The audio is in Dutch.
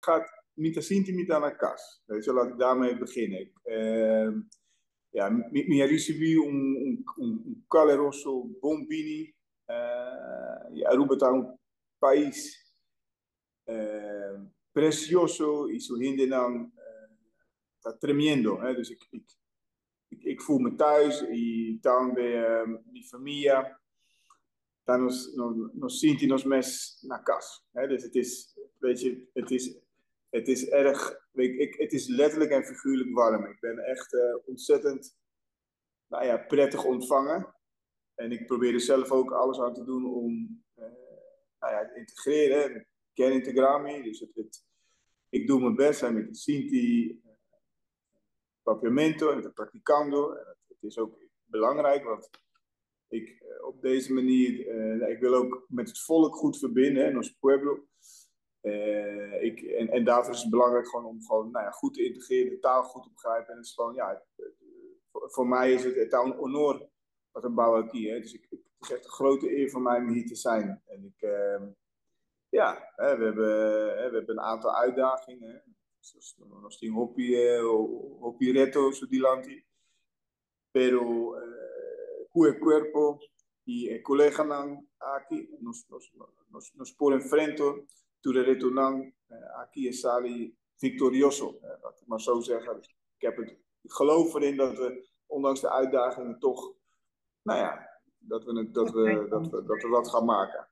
gaat mita sinti mita na kas. Weet je, laat ik daarmee beginnen. Ja, mi recebi caloroso bombini. Aruba está país precioso y su gente dan está tremendo. Hè? Dus ik voel me thuis y dan bij mi familia. Dan nos sinti nos mes na kas. Hè? Dus het is, weet je, het is erg, het is letterlijk en figuurlijk warm. Ik ben echt ontzettend prettig ontvangen. En ik probeer er zelf ook alles aan te doen om te integreren. Kernintegrami. Dus ik doe mijn best met de Sinti, papiamento en het practicando. En het is ook belangrijk, want ik op deze manier, ik wil ook met het volk goed verbinden, nos pueblo. En daarvoor is het belangrijk gewoon om goed te integreren, de taal goed te begrijpen. En het is gewoon, voor mij is het een honor wat een bouw aquí. Dus het is echt een grote eer voor mij om hier te zijn. En we hebben een aantal uitdagingen. Zoals nos tem hopi retos dilanti. Pero cue cuerpo y colega nan aquí nos ponen frente to de reto nan aquí es sali victorioso. Laat ik maar zo zeggen. Ik geloof erin dat we ondanks de uitdagingen toch, dat we wat gaan maken.